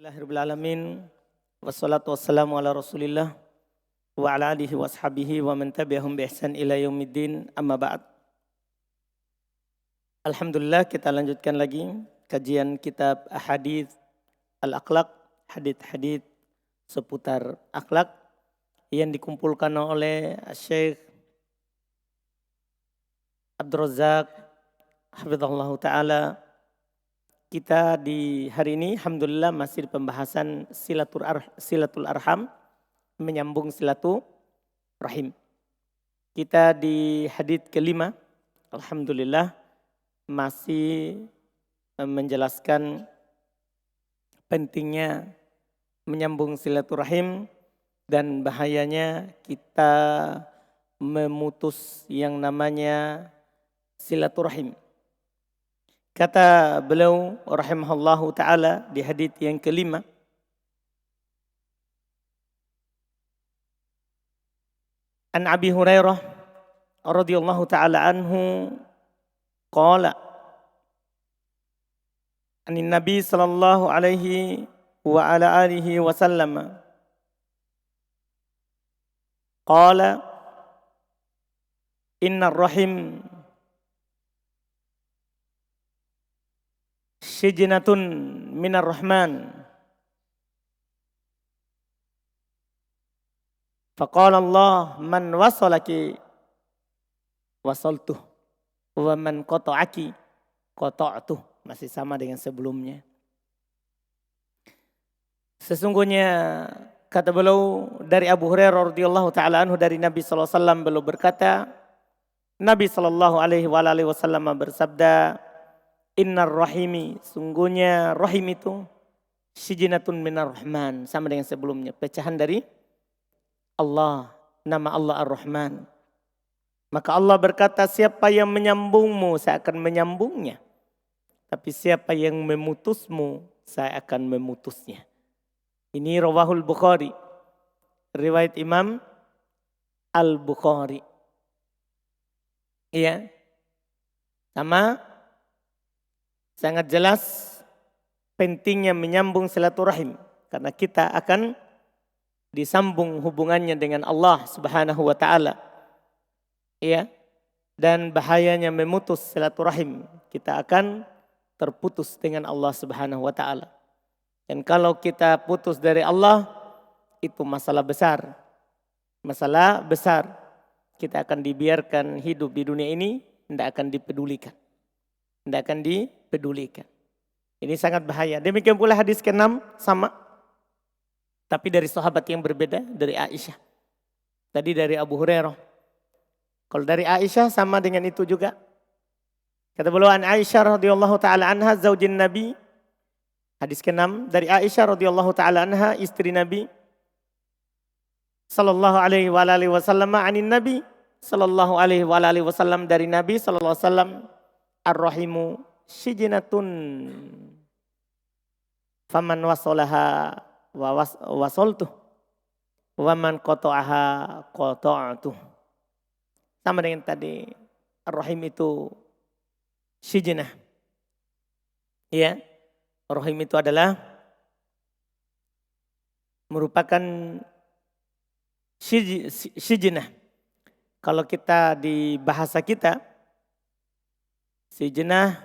Alhamdulillahirrahmanirrahim. Wassalatu wassalamu ala rasulillah wa ala alihi wa ashabihi wa man tabi'ahum bi ihsan ila yaumiddin amma ba'd. Alhamdulillah, kita lanjutkan lagi kajian kitab Ahadits Al-Akhlaq, hadits-hadits seputar akhlak yang dikumpulkan oleh Syekh Abdul Razak hafizahullah taala. Kita di hari ini alhamdulillah masih di pembahasan silatul arham, menyambung silaturahim. Kita di hadits kelima, alhamdulillah masih menjelaskan pentingnya menyambung silaturahim dan bahayanya kita memutus yang namanya silaturahim. Kata beliau rahimahullahu ta'ala di hadits yang kelima, an Abi Hurairah radhiyallahu ta'ala anhu qala anin Nabi sallallahu alaihi wa ala alihi wa sallam qala innar rahim syijnatun minar rahman. Faqala Allah man wasalaki wasaltuh wa man qata'aki qata'tuh. Masih sama dengan sebelumnya. Sesungguhnya kata beliau dari Abu Hurairah radhiyallahu taala anhu dari Nabi sallallahu alaihi wasallam, beliau berkata, Nabi sallallahu alaihi wasallam bersabda, innar rahimi, sungguhnya rahim itu syijnatun minar rahman, sama dengan sebelumnya, pecahan dari Allah, nama Allah Ar-Rahman. Maka Allah berkata, siapa yang menyambungmu saya akan menyambungnya, tapi siapa yang memutusmu saya akan memutusnya. Ini rawahul Bukhari, riwayat Imam Al-Bukhari. Iya, sama sangat jelas pentingnya menyambung silaturahim, karena kita akan disambung hubungannya dengan Allah Subhanahu wa taala. Iya. Dan bahayanya memutus silaturahim, kita akan terputus dengan Allah Subhanahu wa taala. Dan kalau kita putus dari Allah, itu masalah besar. Masalah besar. Kita akan dibiarkan hidup di dunia ini, tidak akan dipedulikan. Tidak akan dipedulikan. Ini sangat bahaya. Demikian pula hadis ke-6 sama. Tapi dari sahabat yang berbeda, dari Aisyah. Tadi dari Abu Hurairah. Kalau dari Aisyah sama dengan itu juga. Kata beliau an Aisyah radhiyallahu taala anha zaujin Nabi. Hadis ke-6 dari Aisyah radhiyallahu taala anha, istri Nabi sallallahu alaihi wa alihi wasallam, anin Nabi sallallahu alaihi wa alihi wasallam, dari Nabi sallallahu alaihi wasallam, ar-rahimu syijnatun faman wasolaha wasoltuh wa man qata'aha qata'tuh. Sama dengan tadi, ar-rahim itu syijnah. Ya, rahim itu adalah merupakan syijnah. Kalau kita di bahasa kita, syijnah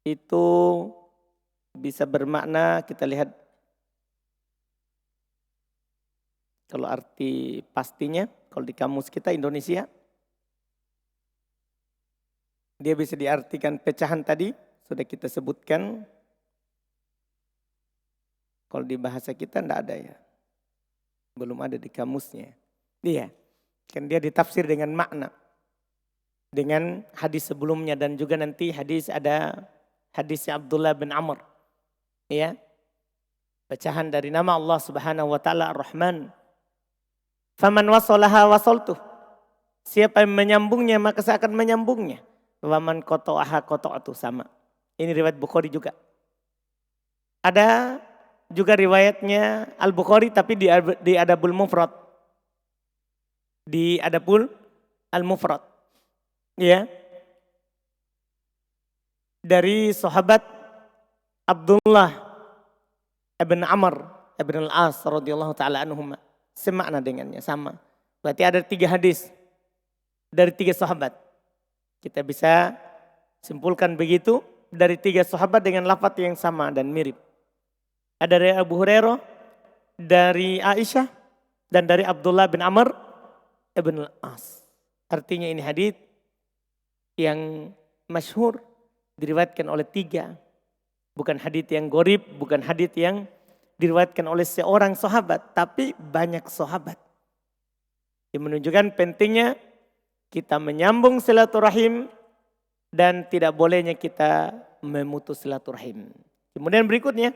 itu bisa bermakna, kita lihat kalau arti pastinya, kalau di kamus kita Indonesia, dia bisa diartikan pecahan tadi, sudah kita sebutkan. Kalau di bahasa kita tidak ada ya, belum ada di kamusnya. Iya, kan dia ditafsir dengan makna. Dengan hadis sebelumnya dan juga nanti ada hadis Abdullah bin Amr. Ya. Pecahan dari nama Allah Subhanahu wa taala Ar-Rahman. Faman wasalaha wasaltuh. Siapa yang menyambungnya maka saya akan menyambungnya. Waman qata'aha qata'tuh, sama. Ini riwayat Bukhari juga. Ada juga riwayatnya Al-Bukhari tapi di Adabul Mufrad. Di Adabul Al-Mufrad. Ya. Dari sahabat Abdullah Ibn Amr, Ibn al-As radhiyallahu ta'ala anhuma. Semakna dengannya, sama. Berarti ada 3 hadis dari 3 sahabat. Kita bisa simpulkan begitu dari 3 sahabat dengan lafaz yang sama dan mirip. Ada dari Abu Hurairah, dari Aisyah, dan dari Abdullah bin Amr ibn al-As. Artinya ini hadis yang masyhur diriwayatkan oleh 3. Bukan hadis yang gharib, bukan hadis yang diriwayatkan oleh seorang sahabat, tapi banyak sahabat. Yang menunjukkan pentingnya kita menyambung silaturahim dan tidak bolehnya kita memutus silaturahim. Kemudian berikutnya,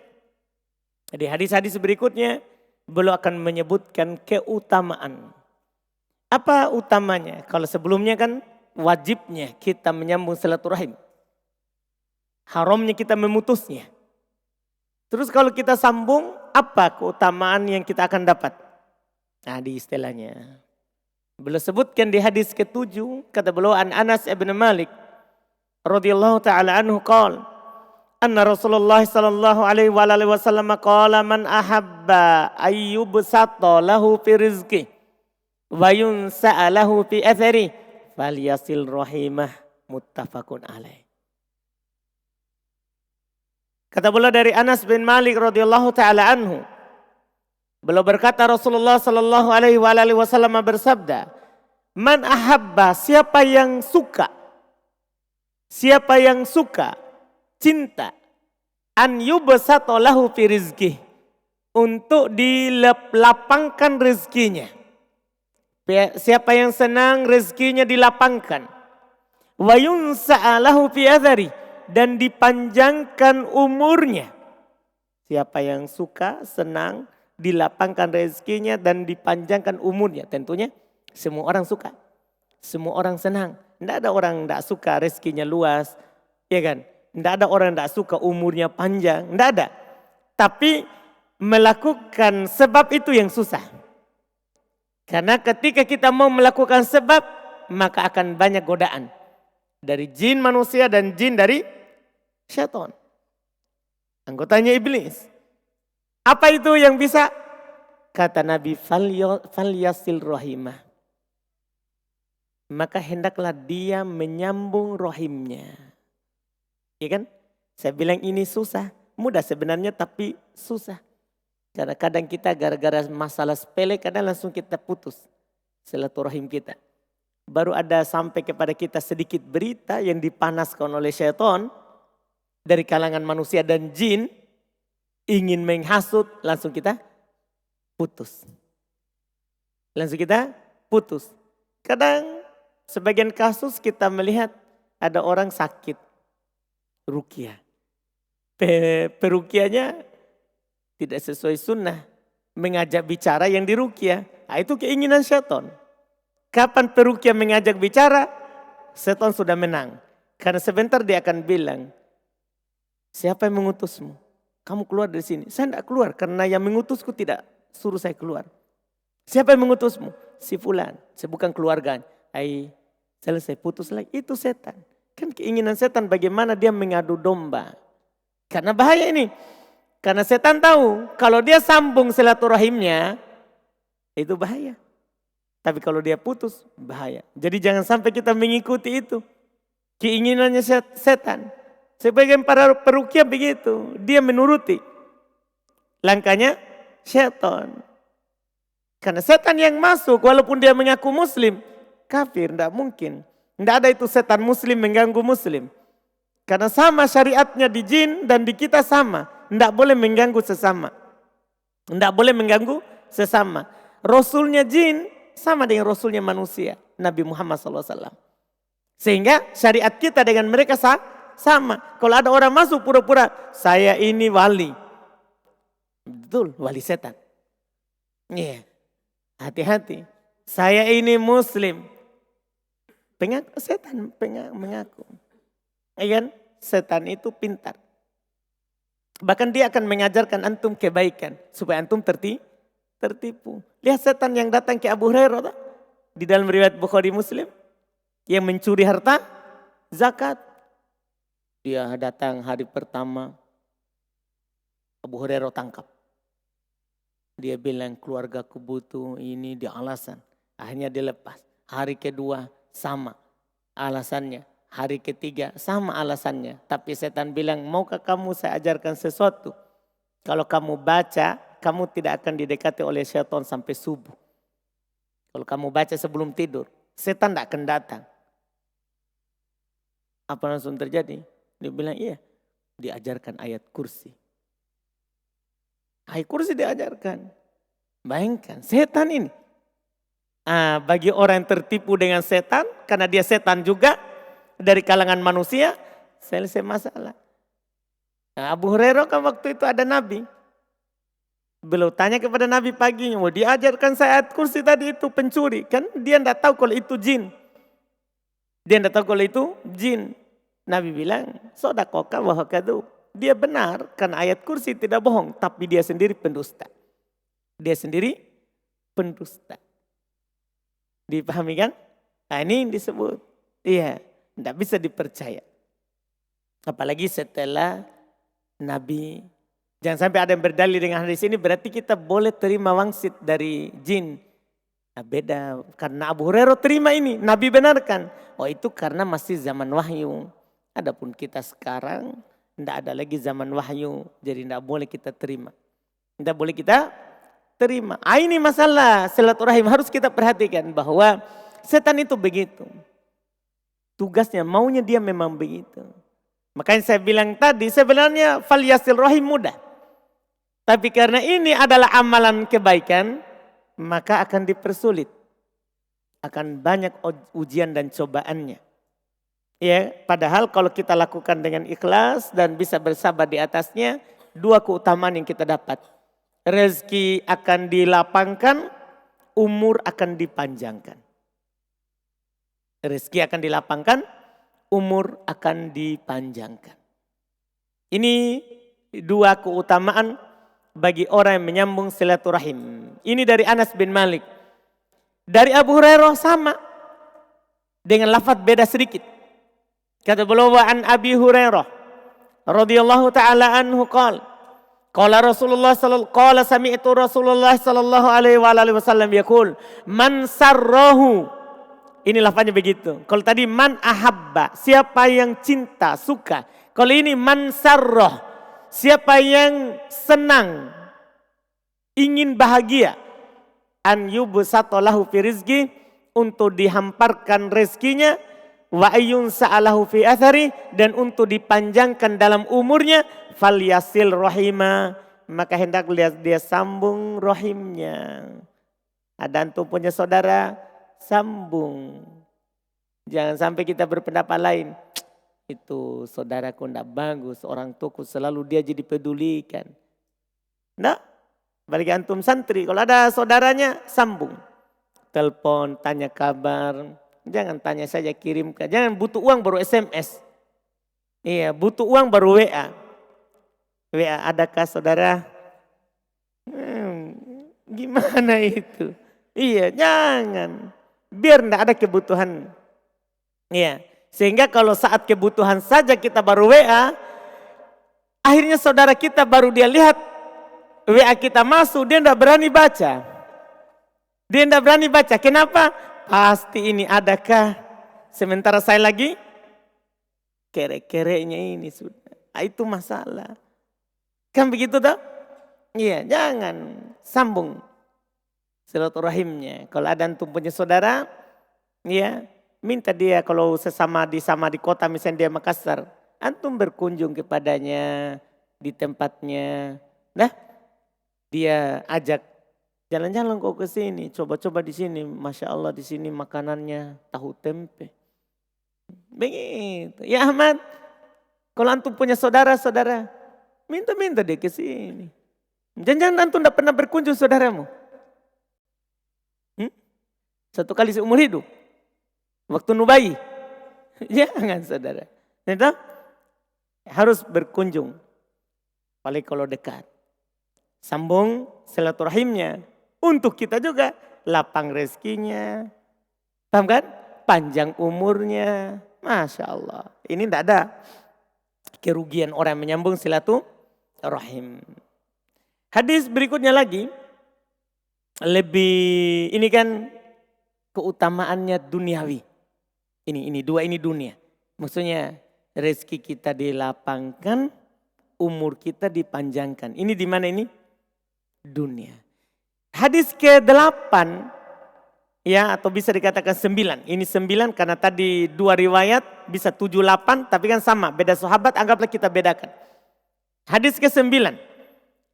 di hadis-hadis berikutnya beliau akan menyebutkan keutamaan. Apa utamanya? Kalau sebelumnya kan wajibnya kita menyambung silaturahim. Haramnya kita memutusnya. Terus kalau kita sambung, apa keutamaan yang kita akan dapat? Nah, di istilahnya. Beliau sebutkan di hadis ke-7, kata beliau an Anas ibn Malik radhiyallahu taala anhu qala anna Rasulullah sallallahu alaihi wasallam qala man ahabba ayyubsata lahu fi rizqi wa yunsa'a lahu fi athari falyasil rahimah muttafaqun alaih. Kata beliau dari Anas bin Malik radhiyallahu taala anhu. Beliau berkata Rasulullah sallallahu alaihi wasallam bersabda, "Man ahabba, siapa yang suka cinta an yubsata lahu fi rizqi, untuk dilapangkan rezekinya. Siapa yang senang rezekinya dilapangkan. Wa yunsa'a lahu fi athari, dan dipanjangkan umurnya. Siapa yang suka, senang, dilapangkan rezekinya dan dipanjangkan umurnya. Tentunya semua orang suka. Semua orang senang. Tidak ada orang yang tidak suka rezekinya luas. Ya kan? Tidak ada orang yang tidak suka umurnya panjang. Tidak ada. Tapi melakukan sebab itu yang susah. Karena ketika kita mau melakukan sebab, maka akan banyak godaan. Dari jin manusia dan jin dari syaitan. Anggotanya iblis. Apa itu yang bisa? Kata Nabi, falyasil rahimah. Maka hendaklah dia menyambung rahimnya. Ya kan? Saya bilang ini susah. Mudah sebenarnya tapi susah. Karena kadang kita gara-gara masalah sepele kadang langsung kita putus silaturahim kita. Baru ada sampai kepada kita sedikit berita yang dipanaskan oleh syaitan dari kalangan manusia dan jin, ingin menghasut, langsung kita putus. Kadang sebagian kasus kita melihat ada orang sakit, ruqyah. Peruqyahnya tidak sesuai sunnah, mengajak bicara yang diruqyah. Nah, itu keinginan syaitan. Kapan peruqyah mengajak bicara, setan sudah menang. Karena sebentar dia akan bilang, siapa yang mengutusmu? Kamu keluar dari sini. Saya tidak keluar karena yang mengutusku tidak suruh saya keluar. Siapa yang mengutusmu? Si fulan. Saya bukan keluarganya. Selesai putus lagi. Itu setan. Kan keinginan setan bagaimana dia mengadu domba. Karena bahaya ini. Karena setan tahu kalau dia sambung silaturahimnya, itu bahaya. Tapi kalau dia putus, bahaya. Jadi jangan sampai kita mengikuti itu. Keinginannya setan. Sebagian para peruqyah begitu. Dia menuruti langkahnya setan. Karena setan yang masuk walaupun dia mengaku muslim. Kafir, tidak mungkin. Tidak ada itu setan muslim mengganggu muslim. Karena sama syariatnya di jin dan di kita sama. Tidak boleh mengganggu sesama. Tidak boleh mengganggu sesama. Rasulnya jin sama dengan Rasulnya manusia. Nabi Muhammad SAW. Sehingga syariat kita dengan mereka sama. Kalau ada orang masuk pura-pura, saya ini wali. Betul, wali setan. Iya, hati-hati. Saya ini muslim. Setan mengaku. Ya kan? Setan itu pintar. Bahkan dia akan mengajarkan antum kebaikan. Supaya antum tertipu. Lihat setan yang datang ke Abu Hurairah di dalam riwayat Bukhari Muslim. Yang mencuri harta zakat. Dia datang hari pertama. Abu Hurairah tangkap. Dia bilang keluargaku butuh ini, dia alasan. Akhirnya dia lepas. Hari kedua sama alasannya. Hari ketiga sama alasannya. Tapi setan bilang, maukah kamu saya ajarkan sesuatu? Kalau kamu baca, kamu tidak akan didekati oleh setan sampai subuh. Kalau kamu baca sebelum tidur, setan tidak akan datang. Apa langsung terjadi? Dia bilang, iya. Diajarkan ayat kursi. Ayat kursi diajarkan. Bayangkan, setan ini. Bagi orang yang tertipu dengan setan, karena dia setan juga, dari kalangan manusia, selesai masalah. Abu Hurairah kan waktu itu ada Nabi. Beliau tanya kepada Nabi paginya, mau diajarkan saya ayat kursi tadi itu pencuri. Kan dia tidak tahu kalau itu jin. Dia tidak tahu kalau itu jin. Nabi bilang, sodaqaka wa hakadu. Dia benar karena ayat kursi tidak bohong. Tapi dia sendiri pendusta. Dia sendiri pendusta. Dipahami kan? Nah ini yang disebut. Iya, tidak bisa dipercaya. Apalagi setelah Nabi. Jangan sampai ada yang berdalil dengan hadis ini berarti kita boleh terima wangsit dari jin. Nah, beda karena Abu Hurairah terima ini. Nabi benarkan. Oh itu karena masih zaman wahyu. Adapun kita sekarang tidak ada lagi zaman wahyu. Jadi tidak boleh kita terima. Tidak boleh kita terima. Ini masalah silaturahim harus kita perhatikan bahwa setan itu begitu. Tugasnya maunya dia memang begitu. Makanya saya bilang tadi sebenarnya falyasil rahim mudah. Tapi karena ini adalah amalan kebaikan maka akan dipersulit. Akan banyak ujian dan cobaannya. Ya, padahal kalau kita lakukan dengan ikhlas dan bisa bersabar di atasnya, dua keutamaan yang kita dapat. Rezeki akan dilapangkan, umur akan dipanjangkan. Rezeki akan dilapangkan, umur akan dipanjangkan. Ini dua keutamaan bagi orang yang menyambung silaturahim. Ini dari Anas bin Malik. Dari Abu Hurairah sama. Dengan lafaz beda sedikit. Kata beliau an Abi Hurairah radhiyallahu taala anhu qala Rasulullah qala sami'tu Rasulullah sallallahu alaihi wasallam yaqul man sarrahu. Ini lafaznya begitu. Kalau tadi man ahabba, siapa yang cinta, suka. Kalau ini man sarrah. Siapa yang senang, ingin bahagia, an yubsata lahu fi rizqi, untuk dihamparkan rezekinya, wa ayyun sa'alahu fi athari, dan untuk dipanjangkan dalam umurnya, falyasil rahima, maka hendak dia sambung rahimnya. Ada antum punya saudara, sambung. Jangan sampai kita berpendapat lain. Itu saudaraku tidak bagus, orang tuaku selalu dia jadi pedulikan. Nah, bagi antum santri, kalau ada saudaranya sambung. Telepon, tanya kabar, jangan tanya saja kirimkan. Jangan butuh uang baru SMS. Iya, butuh uang baru WA. WA, adakah saudara? Gimana itu? Iya, jangan. Biar tidak ada kebutuhan. Iya. Sehingga kalau saat kebutuhan saja kita baru WA, akhirnya saudara kita baru dia lihat WA kita masuk, dia tidak berani baca. Dia tidak berani baca. Kenapa? Pasti ini adakah? Sementara saya lagi kere-kerenya ini sudah. Itu masalah. Kan begitu toh? Iya, jangan sambung silaturahimnya. Kalau ada antum punya saudara, ya. Minta dia kalau sesama di kota misalnya dia Makassar. Antum berkunjung kepadanya di tempatnya. Nah dia ajak jalan-jalan kok ke sini. Coba-coba di sini. Masya Allah di sini makanannya tahu tempe. Begitu. Ya Ahmad. Kalau antum punya saudara-saudara. Minta-minta dia ke sini. Jangan-jangan antum tidak pernah berkunjung saudaramu. Satu kali seumur hidup. Waktu nubai, jangan saudara. Itu harus berkunjung. Paling kalau dekat. Sambung silaturahimnya. Untuk kita juga lapang rezekinya. Paham kan? Panjang umurnya. Masya Allah. Ini tidak ada kerugian orang menyambung silaturahim. Hadis berikutnya lagi, lebih ini kan keutamaannya duniawi. Ini dua ini dunia. Maksudnya rezeki kita dilapangkan, umur kita dipanjangkan. Ini di mana ini? Dunia. Hadis ke-8 ya, atau bisa dikatakan 9. Ini 9 karena tadi 2 riwayat bisa 7, 8 tapi kan sama, beda sahabat, anggaplah kita bedakan. Hadis ke-9.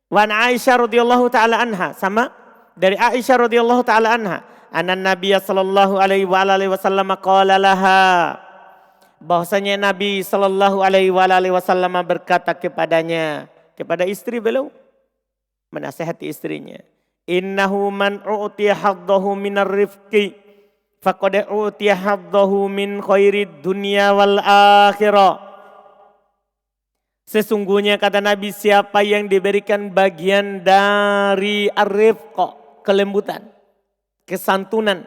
Wa Aisyah radhiyallahu taala anha, sama dari Aisyah radhiyallahu taala anha, anan Nabi sallallahu alaihi wasallam qala laha, bahwasanya Nabi sallallahu alaihi wasallam berkata kepadanya, kepada istri beliau, menasihati istrinya, innahu man u'tiya haddahu minar rifqi faqad u'tiya haddahu min khairid dunya wal akhirah. Sesungguhnya kata Nabi, siapa yang diberikan bagian dari ar-rifq, kelembutan, kesantunan,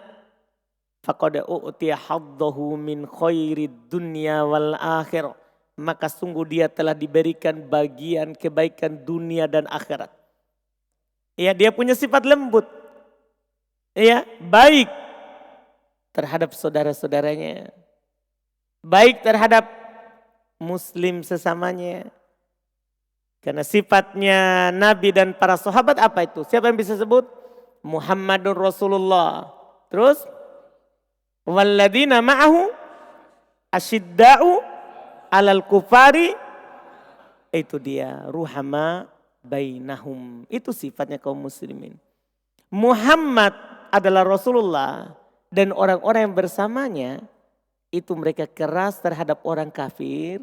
faqad u'tiya haddahu min khairid dunya wal akhirah, maka sungguh dia telah diberikan bagian kebaikan dunia dan akhirat. Ya, dia punya sifat lembut. Ya, baik terhadap saudara-saudaranya. Baik terhadap muslim sesamanya. Karena sifatnya Nabi dan para sahabat apa itu? Siapa yang bisa sebut? Muhammadur Rasulullah. Terus walladzina ma'ahu asyidda'u 'alal kufari, itu dia ruhama bainahum. Itu sifatnya kaum muslimin. Muhammad adalah Rasulullah dan orang-orang yang bersamanya itu mereka keras terhadap orang kafir,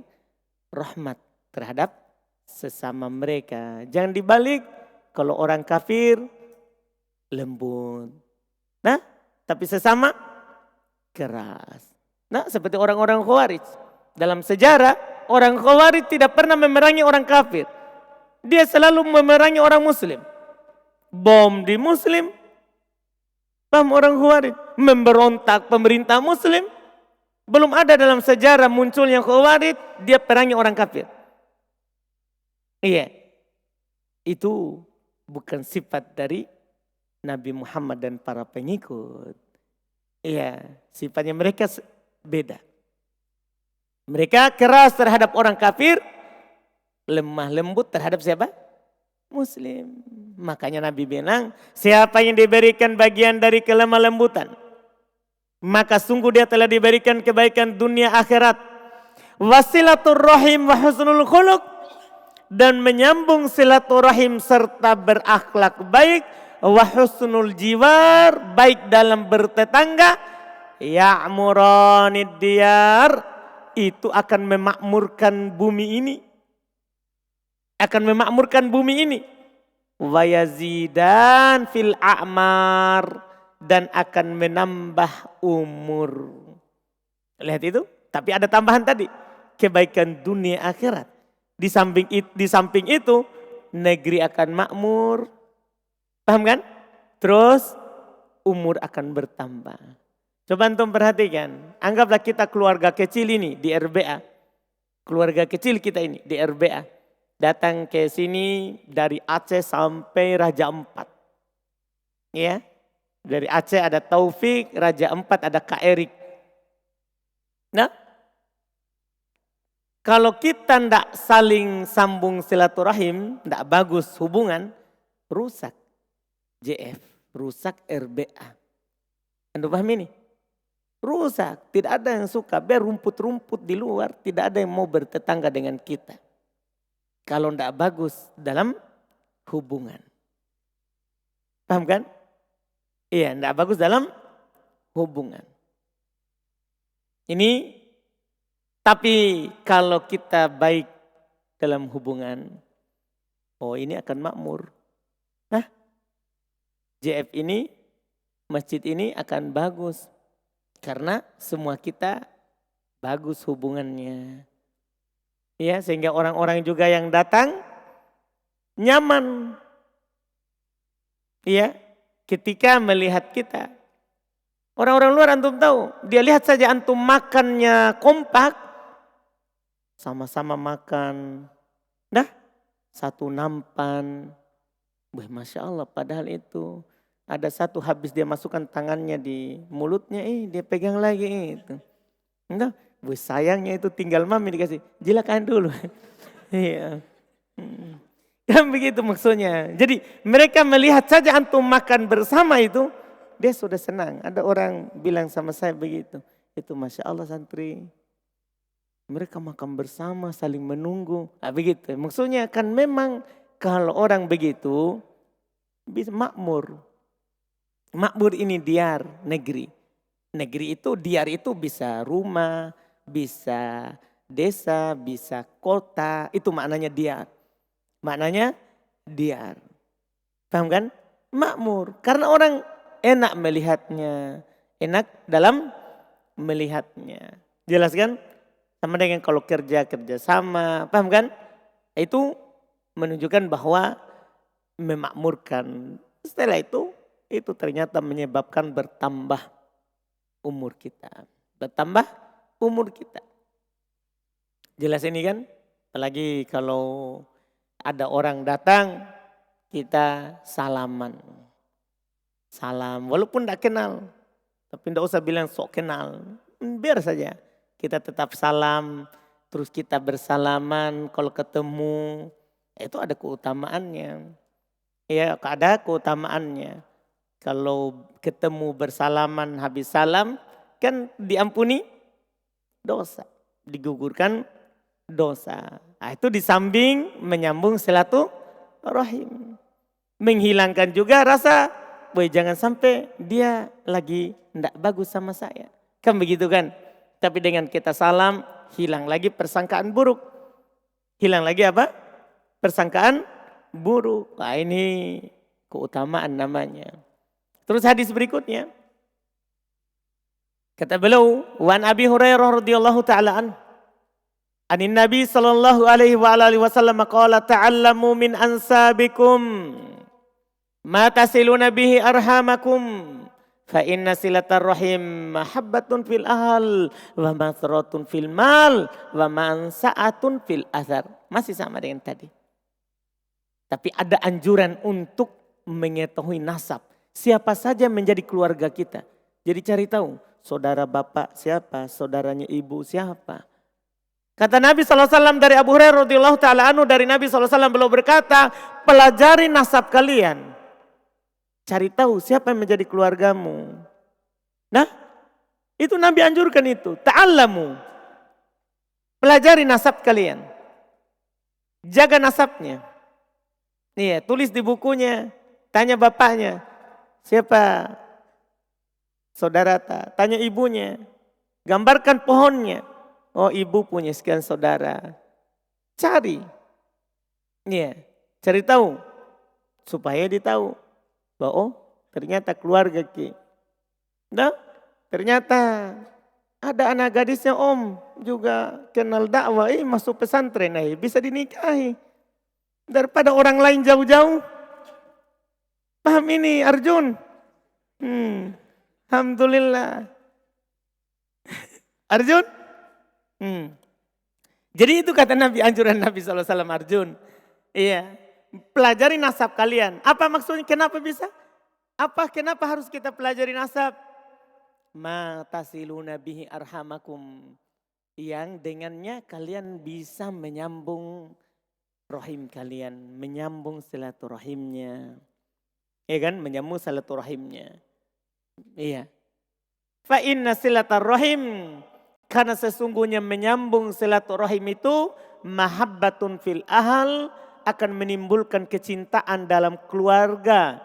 rahmat terhadap sesama mereka. Jangan dibalik, kalau orang kafir lembut. Nah, tapi sesama keras. Nah, seperti orang-orang Khawarij. Dalam sejarah, orang Khawarij tidak pernah memerangi orang kafir. Dia selalu memerangi orang muslim. Bom di muslim. Paham orang Khawarij? Memberontak pemerintah muslim. Belum ada dalam sejarah munculnya Khawarij, dia perangi orang kafir. Iya. Itu bukan sifat dari Nabi Muhammad dan para pengikut. Iya, sifatnya mereka beda. Mereka keras terhadap orang kafir, lemah lembut terhadap siapa? Muslim. Makanya Nabi bilang, siapa yang diberikan bagian dari kelemah lembutan, maka sungguh dia telah diberikan kebaikan dunia akhirat. Wasilaturrahim wa husnul khuluq, dan menyambung silaturahim serta berakhlak baik. Wa husnul jiwar, baik dalam bertetangga. Ya'muranid diyar, itu akan memakmurkan bumi ini. Akan memakmurkan bumi ini. Wa yazidan fil a'mar, dan akan menambah umur. Lihat itu, tapi ada tambahan tadi, kebaikan dunia akhirat. Di samping itu negeri akan makmur. Paham kan? Terus umur akan bertambah. Coba antum perhatikan, anggaplah kita keluarga kecil ini di RBA. Keluarga kecil kita ini di RBA. Datang ke sini dari Aceh sampai Raja Ampat. Ya. Dari Aceh ada Taufik, Raja Ampat ada Kak Erik. Nah, kalau kita tidak saling sambung silaturahim, tidak bagus hubungan, rusak JF, rusak RBA. Anda paham ini? Rusak, tidak ada yang suka berumput-rumput di luar, tidak ada yang mau bertetangga dengan kita. Kalau tidak bagus dalam hubungan. Paham kan? Iya, tidak bagus dalam hubungan. Ini, tapi kalau kita baik dalam hubungan, oh ini akan makmur. Nah, JF ini, masjid ini akan bagus. Karena semua kita bagus hubungannya. Ya, sehingga orang-orang juga yang datang nyaman. Ya, ketika melihat kita. Orang-orang luar antum tahu, dia lihat saja antum makannya kompak, sama-sama makan. Nah, satu nampan. Wah, Masya Allah, padahal itu ada satu habis dia masukkan tangannya di mulutnya, dia pegang lagi itu. Enggak, sayangnya itu tinggal mami dikasih, jilakan dulu. Iya. Kan begitu maksudnya. Jadi mereka melihat saja antum makan bersama itu, dia sudah senang. Ada orang bilang sama saya begitu. Itu Masya Allah santri. Mereka makan bersama saling menunggu. Nah, begitu. Maksudnya kan memang kalau orang begitu bisa makmur. Makmur ini diar, negeri. Negeri itu, diar itu bisa rumah, bisa desa, bisa kota. Itu maknanya diar. Maknanya diar. Paham kan? Makmur. Karena orang enak melihatnya. Enak dalam melihatnya. Jelas kan? Sama dengan kalau kerja sama. Paham kan? Itu menunjukkan bahwa memakmurkan. Setelah itu ternyata menyebabkan bertambah umur kita. Bertambah umur kita. Jelas ini kan? Apalagi kalau ada orang datang, kita salaman. Salam, walaupun tidak kenal. Tapi tidak usah bilang sok kenal. Biar saja. Kita tetap salam, terus kita bersalaman kalau ketemu. Itu ada keutamaannya. Ya, ada keutamaannya. Kalau ketemu bersalaman habis salam, kan diampuni dosa. Digugurkan dosa. Nah, itu di samping menyambung silaturahim. Menghilangkan juga rasa, boy jangan sampai dia lagi tidak bagus sama saya. Kan begitu kan? Tapi dengan kita salam, hilang lagi persangkaan buruk. Hilang lagi apa? Persangkaan buruk. Nah, ini keutamaan namanya. Terus hadis berikutnya. Kata beliau, "Wan Abi Hurairah radhiyallahu taala anhu Anin Nabi sallallahu alaihi wa alihi wasallam qala ta'allamu min ansabikum ma tasiluna bihi arhamakum fa inna silatar rahim mahabbatun fil ahl wa masratun fil mal wa mansa'atun fil athar." Masih sama dengan tadi. Tapi ada anjuran untuk mengetahui nasab. Siapa saja menjadi keluarga kita. Jadi cari tahu saudara bapak siapa, saudaranya ibu siapa. Kata Nabi SAW dari Abu Hurairah radhiyallahu ta'ala anhu, dari Nabi SAW beliau berkata, pelajari nasab kalian. Cari tahu siapa yang menjadi keluargamu. Nah, itu Nabi anjurkan itu. Ta'allamu. Pelajari nasab kalian. Jaga nasabnya. Nih, tulis di bukunya. Tanya bapaknya. Siapa saudara ta? Tanya ibunya. Gambarkan pohonnya. Oh, ibu punya sekian saudara. Cari. Iya, cari tahu. Supaya dia tahu bahwa oh, ternyata keluarga ki. Nah, ternyata ada anak gadisnya om juga kenal dakwah, masuk pesantren, bisa dinikahi. Daripada orang lain jauh-jauh. Paham ini Arjun? Alhamdulillah. Arjun? Jadi itu kata Nabi, anjuran Nabi SAW Arjun. Iya, pelajari nasab kalian. Apa maksudnya? Kenapa bisa? Kenapa harus kita pelajari nasab? Ma tasiluna bihi arhamakum. Yang dengannya kalian bisa menyambung rahim kalian. Menyambung silaturahimnya. Iya kan? Menyambung silaturahimnya. Iya. Fa inna silaturahim. Karena sesungguhnya menyambung silaturahim itu mahabbatun fil ahl, akan menimbulkan kecintaan dalam keluarga.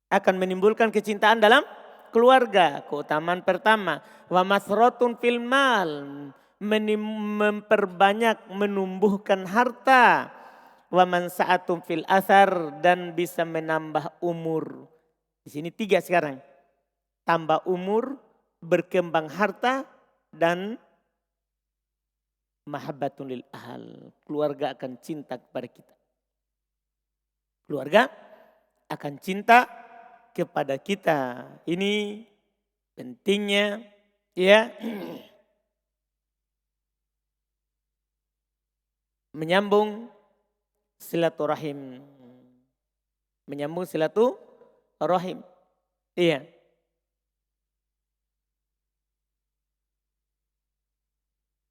Akan menimbulkan kecintaan dalam keluarga. Keutamaan pertama, wa masratun fil mal, memperbanyak, menumbuhkan harta. Wa mansa'atun fil athar, dan bisa menambah umur. Di sini 3 sekarang. Tambah umur, berkembang harta, dan mahabbatun lil ahl. Keluarga akan cinta kepada kita. Keluarga akan cinta kepada kita. Ini pentingnya ya menyambung silaturahim. Menyambung silaturahim. Iya.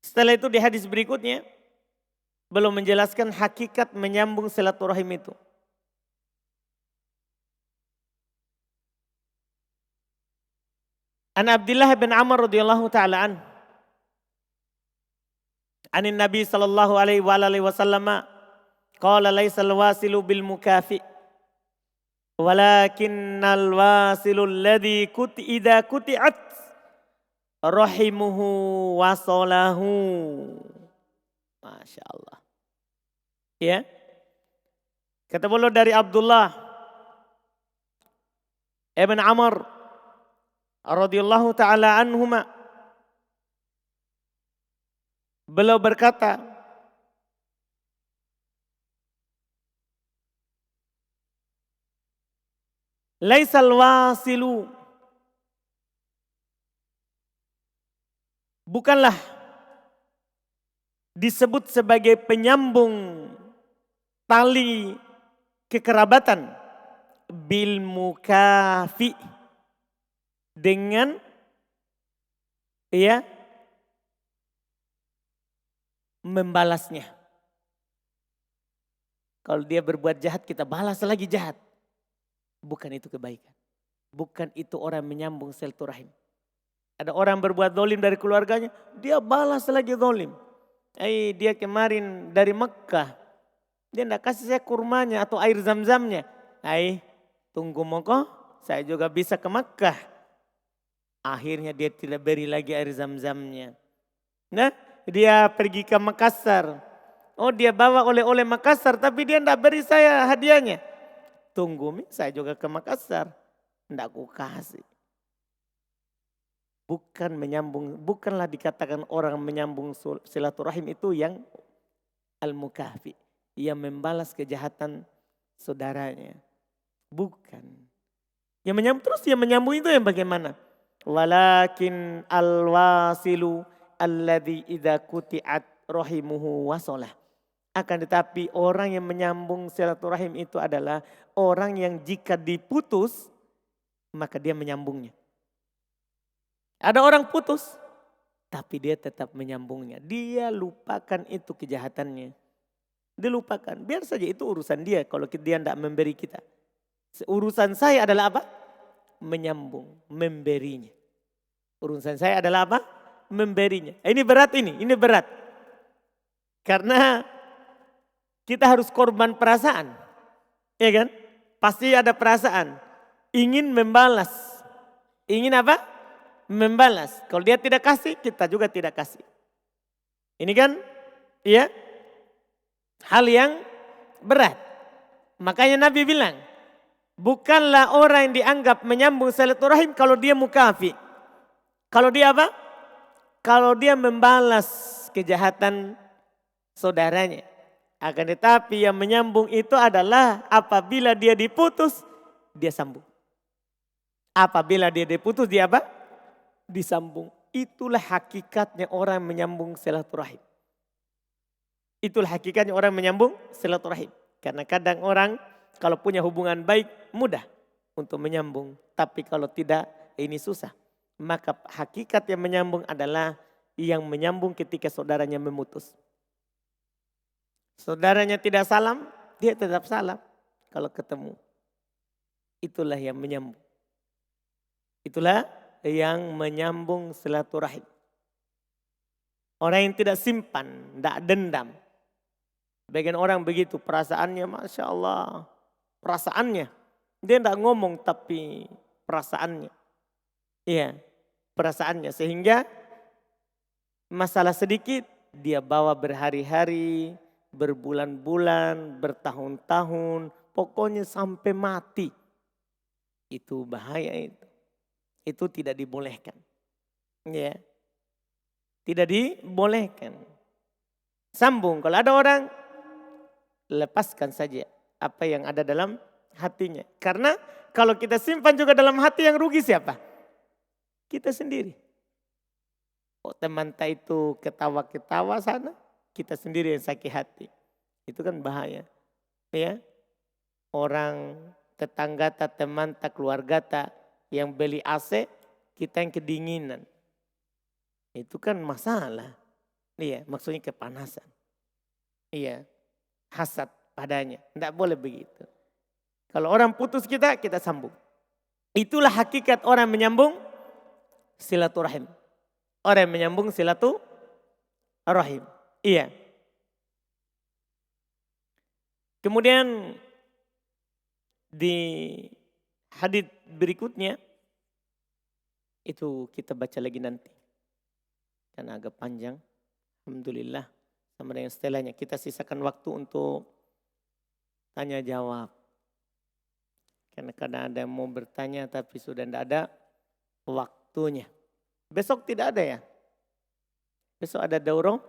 Setelah itu di hadis berikutnya belum menjelaskan hakikat menyambung silaturahim itu. An Abdullah bin Amr radhiyallahu taala an. Anin Nabi sallallahu alaihi wa alihi wasallam qala laisal wasilu bil mukafi walakinnal wasilu alladhi idza kuti'at rahimuhu wasalahu. Masya Allah. Ya. Kata beliau dari Abdullah ibn Amr radhiyallahu taala anhuma, beliau berkata, laisal wasilu, bukanlah disebut sebagai penyambung tali kekerabatan bil mukafi, dengan membalasnya. Kalau dia berbuat jahat kita balas lagi jahat. Bukan itu kebaikan. Bukan itu orang menyambung silaturahim. Ada orang berbuat zalim dari keluarganya, dia balas lagi zalim. Dia kemarin dari Mekah, dia tidak kasih saya kurmanya atau air zam-zamnya. Tunggu moko, saya juga bisa ke Mekah. Akhirnya dia tidak beri lagi air zam-zamnya. Nah, dia pergi ke Makassar. Dia bawa oleh-oleh Makassar, tapi dia tidak beri saya hadiahnya. Tunggu, saya juga ke Makassar. Tidak aku kasih. Bukan menyambung, bukanlah dikatakan orang menyambung silaturahim itu yang al-mukafi, yang membalas kejahatan saudaranya. Bukan. Yang menyambung terus, yang menyambung itu yang bagaimana? Walakin al-wasilu alladhi idza kuti'at rahimuhu wasalah. Akan tetapi orang yang menyambung silaturahim itu adalah orang yang jika diputus maka dia menyambungnya. Ada orang putus tapi dia tetap menyambungnya. Dia lupakan itu kejahatannya. Dia lupakan. Biar saja itu urusan dia kalau dia tidak memberi kita. Urusan saya adalah apa? Menyambung, memberinya. Urusan saya adalah apa? Memberinya. Ini berat ini berat. Karena kita harus korban perasaan. Ya kan? Pasti ada perasaan. Ingin membalas. Ingin apa? Membalas. Kalau dia tidak kasih, kita juga tidak kasih. Ini kan hal yang berat. Makanya Nabi bilang, bukanlah orang yang dianggap menyambung silaturahim kalau dia mukafi. Kalau dia apa? Kalau dia membalas kejahatan saudaranya. Akan tetapi yang menyambung itu adalah apabila dia diputus, dia sambung. Apabila dia diputus, dia apa? Disambung. Itulah hakikatnya orang menyambung silaturahim. Itulah hakikatnya orang menyambung silaturahim. Karena kadang orang kalau punya hubungan baik mudah untuk menyambung. Tapi kalau tidak ini susah. Maka hakikat yang menyambung adalah yang menyambung ketika saudaranya memutus. Saudaranya tidak salam, dia tetap salam kalau ketemu. Itulah yang menyambung. Itulah yang menyambung silaturahim. Orang yang tidak simpan, tidak dendam. Bagian orang begitu perasaannya, Masya Allah. Perasaannya. Dia tidak ngomong tapi perasaannya. Iya, perasaannya. Sehingga masalah sedikit dia bawa berhari-hari, berbulan-bulan, bertahun-tahun. Pokoknya sampai mati. Itu bahaya itu. Itu tidak dibolehkan. Ya. Tidak dibolehkan. Sambung. Kalau ada orang, lepaskan saja apa yang ada dalam hatinya. Karena kalau kita simpan juga dalam hati yang rugi siapa? Kita sendiri. Teman itu ketawa-ketawa sana, kita sendiri yang sakit hati. Itu kan bahaya. Ya. Orang tetangga ta, teman ta, keluarga ta yang beli AC, kita yang kedinginan. Itu kan masalah. Iya, maksudnya kepanasan. Iya, hasad padanya. Tidak boleh begitu. Kalau orang putus kita sambung. Itulah hakikat orang menyambung silaturahim. Orang yang menyambung silaturahim. Iya. Kemudian di hadits berikutnya itu kita baca lagi nanti. Karena agak panjang. Alhamdulillah. Sama dengan setelahnya. Kita sisakan waktu untuk tanya jawab. Karena kadang ada yang mau bertanya tapi sudah tidak ada waktunya. Besok tidak ada ya? Besok ada daurah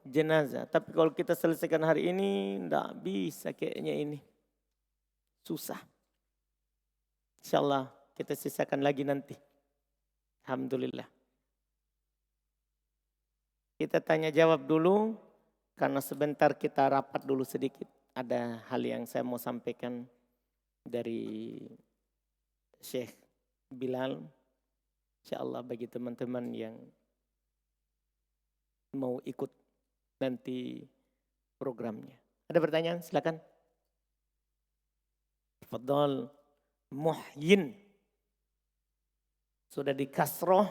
jenazah. Tapi kalau kita selesaikan hari ini tidak bisa kayaknya ini. Susah. InsyaAllah kita sisakan lagi nanti. Alhamdulillah. Kita tanya jawab dulu karena sebentar kita rapat dulu sedikit. Ada hal yang saya mau sampaikan dari Syekh Bilal. InsyaAllah bagi teman-teman yang mau ikut nanti programnya. Ada pertanyaan? Silakan. Fadhal Muhyin. Sudah di kasroh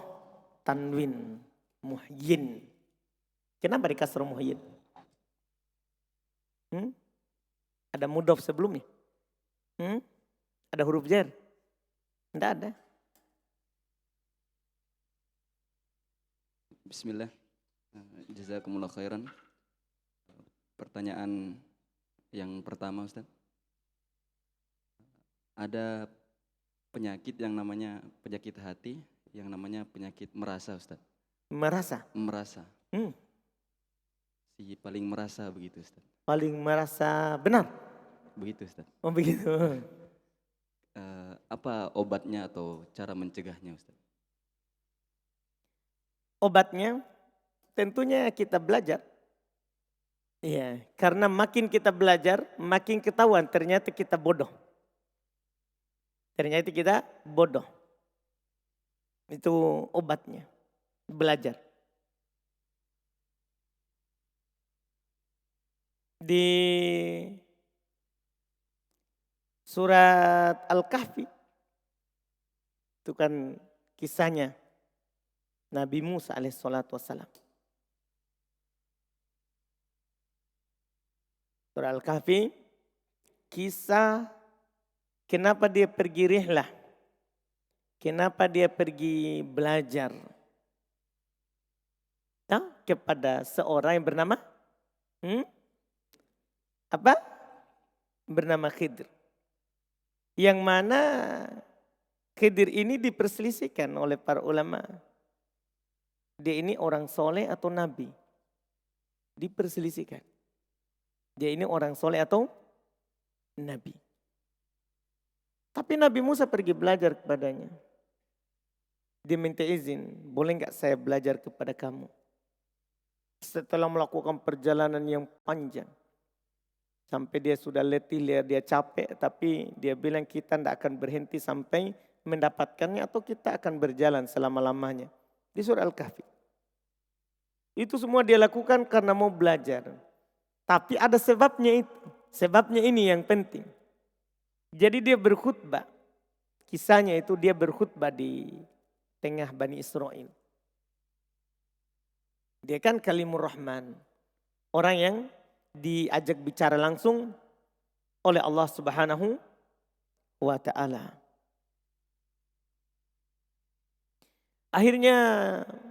tanwin. Muhyin. Kenapa di kasroh Muhyin? Ada mudhof sebelumnya? Ada huruf jar? Tidak ada. Bismillah. Jazakumullah khairan. Pertanyaan yang pertama, Ustaz. Ada penyakit yang namanya penyakit hati, yang namanya penyakit merasa, Ustaz. Merasa? Merasa. Si paling merasa begitu, Ustaz. Paling merasa benar? Begitu, Ustaz. Oh begitu. Apa obatnya atau cara mencegahnya, Ustaz? Obatnya tentunya kita belajar. Iya, karena makin kita belajar, makin ketahuan ternyata kita bodoh. Ternyata kita bodoh. Itu obatnya. Belajar. Di surat Al-Kahfi itu kan kisahnya Nabi Musa alaihissalatu wassalam. Surah Al-Kahfi kisah kenapa dia pergi rihlah. Kenapa dia pergi belajar. Kepada seorang yang bernama apa? Bernama Khidir. Yang mana Khidir ini diperselisihkan oleh para ulama. Dia ini orang soleh atau nabi? Diperselisihkan. Dia ini orang soleh atau nabi? Tapi Nabi Musa pergi belajar kepadanya. Dia minta izin, boleh enggak saya belajar kepada kamu? Setelah melakukan perjalanan yang panjang. Sampai dia sudah letih, dia capek. Tapi dia bilang kita tidak akan berhenti sampai mendapatkannya. Atau kita akan berjalan selama-lamanya. Di surah Al-Kahfi. Itu semua dia lakukan karena mau belajar. Tapi ada sebabnya itu. Sebabnya ini yang penting. Jadi dia berkhutbah. Kisahnya itu dia berkhutbah di tengah Bani Israel. Dia kan kalimur rahman. Orang yang diajak bicara langsung oleh Allah Subhanahu wa ta'ala. Akhirnya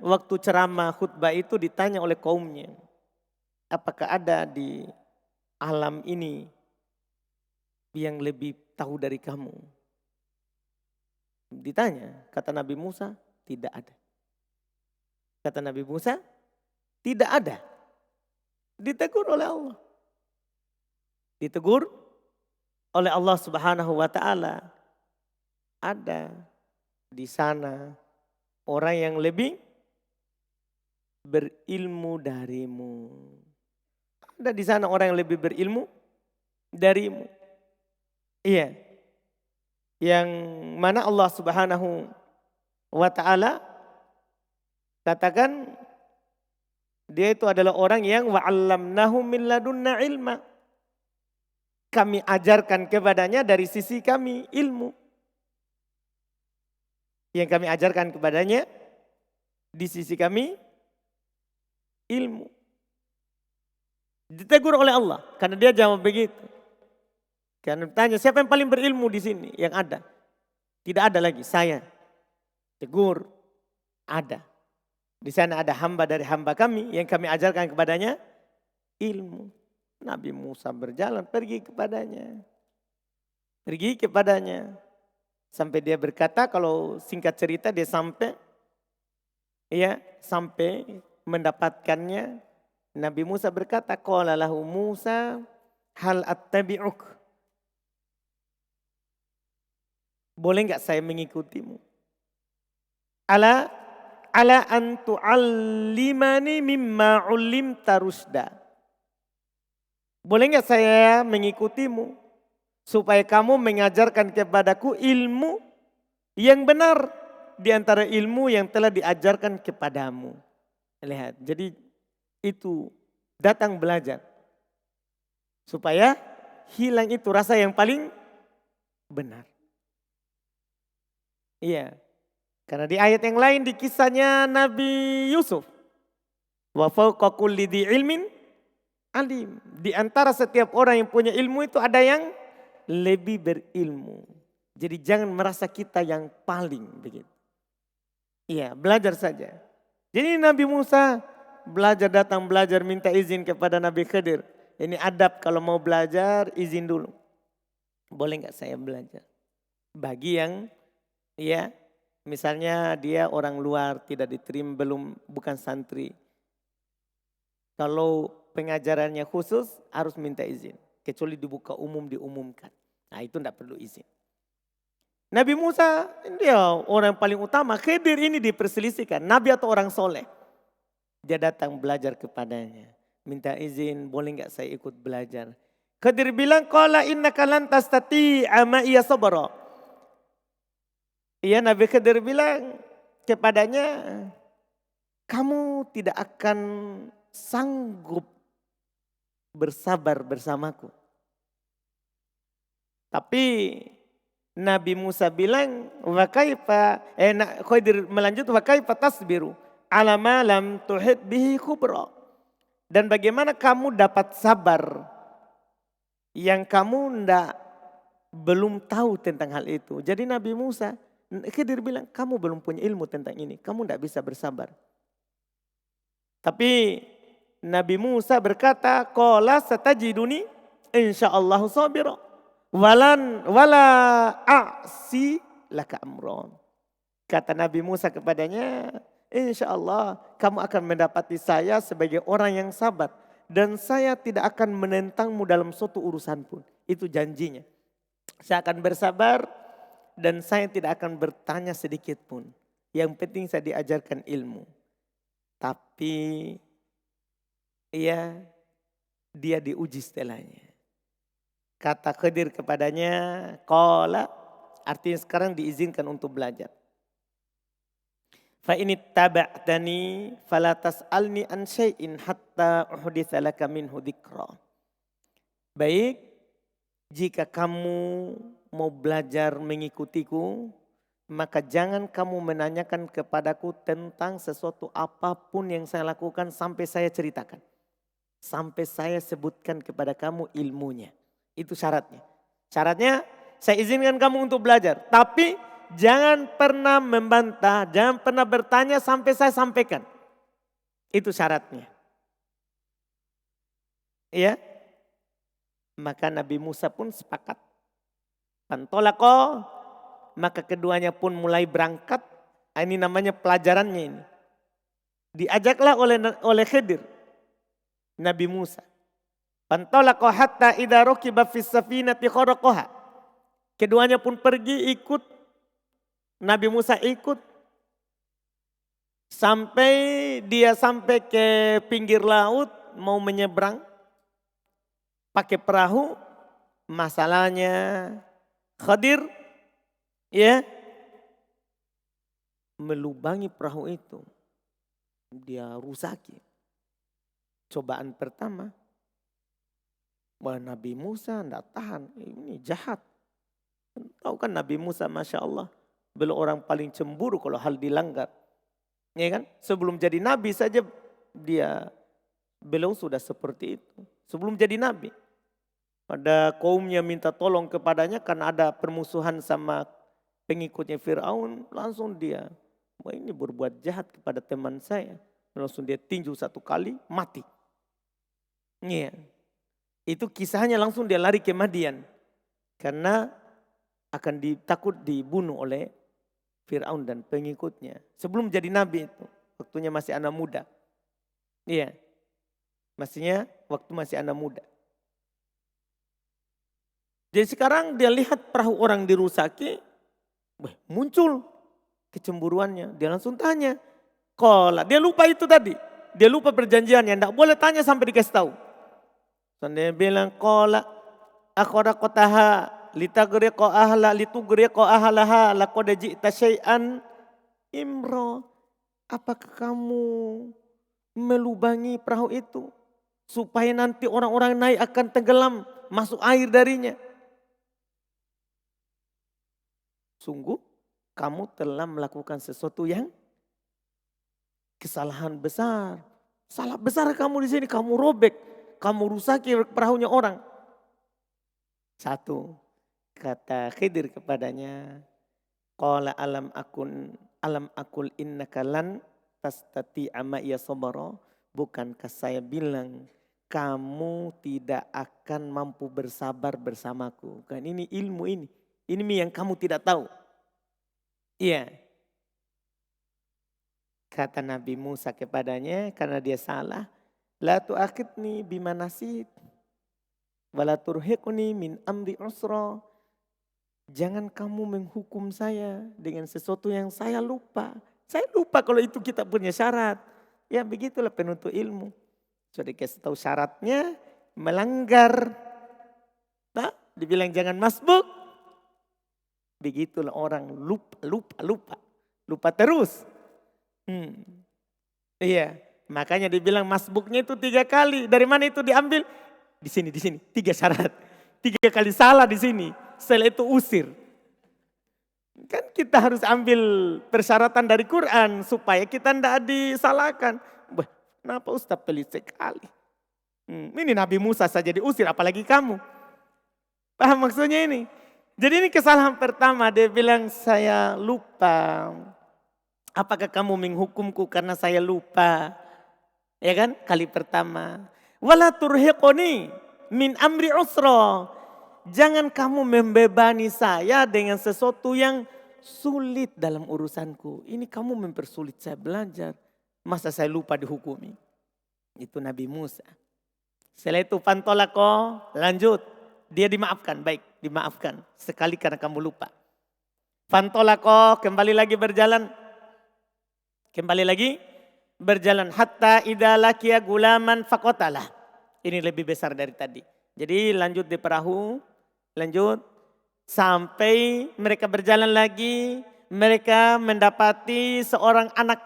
waktu ceramah khutbah itu ditanya oleh kaumnya. Apakah ada di alam ini yang lebih tahu dari kamu? Ditanya, kata Nabi Musa, tidak ada. Kata Nabi Musa, tidak ada. Ditegur oleh Allah. Ditegur oleh Allah Subhanahu wa ta'ala. Ada di sana orang yang lebih berilmu darimu. Ada di sana orang yang lebih berilmu darimu. Iya. yang mana Allah Subhanahu wa ta'ala katakan dia itu adalah orang yang wa'allamnahu min ladunna ilma. Kami ajarkan kepadanya dari sisi kami ilmu. Yang kami ajarkan kepadanya di sisi kami ilmu. Ditegur oleh Allah karena dia jawab begitu. Karena tanya siapa yang paling berilmu di sini? Yang ada. Tidak ada lagi, saya. Tegur, ada. Di sana ada hamba dari hamba kami yang kami ajarkan kepadanya ilmu. Nabi Musa berjalan pergi kepadanya. Pergi kepadanya. Sampai dia berkata kalau singkat cerita dia sampai mendapatkannya. Nabi Musa berkata, qala lahu Musa hal attabi'uk. Boleh enggak saya mengikutimu? Ala an tu'allimani mimma 'ullimta rusda. Boleh enggak saya mengikutimu supaya kamu mengajarkan kepadaku ilmu yang benar di antara ilmu yang telah diajarkan kepadamu. Lihat, jadi itu datang belajar supaya hilang itu rasa yang paling benar. Iya. Karena di ayat yang lain di kisahnya Nabi Yusuf. Wa fawqa kulli dhi ilmin alim. Di antara setiap orang yang punya ilmu itu ada yang lebih berilmu. Jadi jangan merasa kita yang paling begitu. Iya, belajar saja. Jadi Nabi Musa datang belajar minta izin kepada Nabi Khidir. Ini adab kalau mau belajar izin dulu. Boleh enggak saya belajar? Bagi yang misalnya dia orang luar tidak diterima bukan santri. Kalau pengajarannya khusus harus minta izin. Kecuali dibuka umum diumumkan. Nah itu tidak perlu izin. Nabi Musa dia orang paling utama. Khidir ini diperselisihkan. Nabi atau orang soleh. Dia datang belajar kepadanya. Minta izin boleh enggak saya ikut belajar. Khidir bilang qala innaka lan tastati'a ma iya sabra. Iya Nabi Khidir bilang kepadanya, kamu tidak akan sanggup bersabar bersamaku. Tapi Nabi Musa bilang, Khidir melanjut, wa kaifa tasbiru ala ma lam tuhit bihi khubra. Dan bagaimana kamu dapat sabar yang kamu belum tahu tentang hal itu. Jadi Nabi Musa Khidir bilang, kamu belum punya ilmu tentang ini. Kamu tidak bisa bersabar. Tapi Nabi Musa berkata, qala satajiduni insyaallah sabira. Wala a'si laka amron. Kata Nabi Musa kepadanya, insyaallah kamu akan mendapati saya sebagai orang yang sabar. Dan saya tidak akan menentangmu dalam suatu urusan pun. Itu janjinya. Saya akan bersabar. Dan saya tidak akan bertanya sedikit pun. Yang penting saya diajarkan ilmu. Tapi dia diuji setelahnya. Kata Khidir kepadanya, qala, artinya sekarang diizinkan untuk belajar. Fa in ittaba'tani fala tas'alni an syai'in hatta uhditsa laka minhu dzikra. Baik, jika kamu mau belajar mengikutiku, maka jangan kamu menanyakan kepadaku tentang sesuatu apapun yang saya lakukan sampai saya ceritakan. Sampai saya sebutkan kepada kamu ilmunya. Itu syaratnya. Syaratnya saya izinkan kamu untuk belajar. Tapi jangan pernah membantah, jangan pernah bertanya sampai saya sampaikan. Itu syaratnya. Iya. Maka Nabi Musa pun sepakat. Pantolako, maka keduanya pun mulai berangkat. Ini namanya pelajarannya ini. Diajaklah oleh Khidir, Nabi Musa. Pantolako hatta idza rakiba fis safinati kharaqaha. Keduanya pun pergi ikut. Nabi Musa ikut. Sampai dia sampai ke pinggir laut mau menyeberang. Pakai perahu. Masalahnya Khidir Ya, melubangi perahu itu. Dia rusaki. Cobaan pertama, wah Nabi Musa tidak tahan, ini jahat. Tahu kan Nabi Musa Masya Allah, beliau orang paling cemburu kalau hal dilanggar. Ya kan? Sebelum jadi Nabi saja beliau sudah seperti itu. Sebelum jadi Nabi. Pada kaumnya minta tolong kepadanya karena ada permusuhan sama pengikutnya Fir'aun. Langsung dia, wah ini berbuat jahat kepada teman saya. Langsung dia tinju 1 kali, mati. Iya. Itu kisahnya langsung dia lari ke Madian. Karena akan takut dibunuh oleh Fir'aun dan pengikutnya. Sebelum jadi Nabi itu, waktunya masih anak muda. Iya. Maksudnya waktu masih anak muda. Jadi sekarang dia lihat perahu orang dirusaki, muncul kecemburuannya. Dia langsung tanya, Qala, dia lupa itu tadi. Dia lupa perjanjiannya, tidak boleh tanya sampai dikasih tahu. Dan dia bilang, Qala, akhoraqotaha litugriqa ahlaha laqad ji'ta syai'an imro. Apakah kamu melubangi perahu itu supaya nanti orang-orang naik akan tenggelam, masuk air darinya? Sungguh kamu telah melakukan sesuatu yang kesalahan besar. Salah besar kamu di sini, kamu robek, kamu rusaki perahunya orang. 1, kata Khidir kepadanya, qala alam akul innaka lan tastati'a ma'iya sabara. Bukankah saya bilang kamu tidak akan mampu bersabar bersamaku. Kan ini ilmu ini. Ini yang kamu tidak tahu. Iya. Kata Nabi Musa kepadanya karena dia salah. La tu'akhidni bima nasit. Wala turhiqni min amri usra. Jangan kamu menghukum saya dengan sesuatu yang saya lupa. Saya lupa kalau itu kita punya syarat. Ya begitulah penuntut ilmu. Sudah dikasih tahu syaratnya, melanggar. Nah, dibilang jangan masbuk. Begitulah orang lupa terus. Iya, makanya dibilang masbuknya itu 3 kali. Dari mana itu diambil? Di sini 3 syarat. 3 kali salah di sini. Setelah itu usir. Kan kita harus ambil persyaratan dari Quran supaya kita tidak disalahkan. Wah, kenapa Ustaz pelit sekali? Ini Nabi Musa saja diusir, apalagi kamu. Paham maksudnya ini? Jadi ini kesalahan pertama, dia bilang saya lupa. Apakah kamu menghukumku karena saya lupa? Ya kan? Kali pertama. Wala turhiqoni min amri usra. Jangan kamu membebani saya dengan sesuatu yang sulit dalam urusanku. Ini kamu mempersulit saya belajar. Masa saya lupa dihukumi? Itu Nabi Musa. Setelah itu fantolako, lanjut. Dia dimaafkan, baik dimaafkan. Sekali karena kamu lupa. Fantolako kembali lagi berjalan. Kembali lagi berjalan. Hatta idza laqiya gulaman faqatalah. Ini lebih besar dari tadi. Jadi lanjut di perahu. Lanjut. Sampai mereka berjalan lagi. Mereka mendapati seorang anak.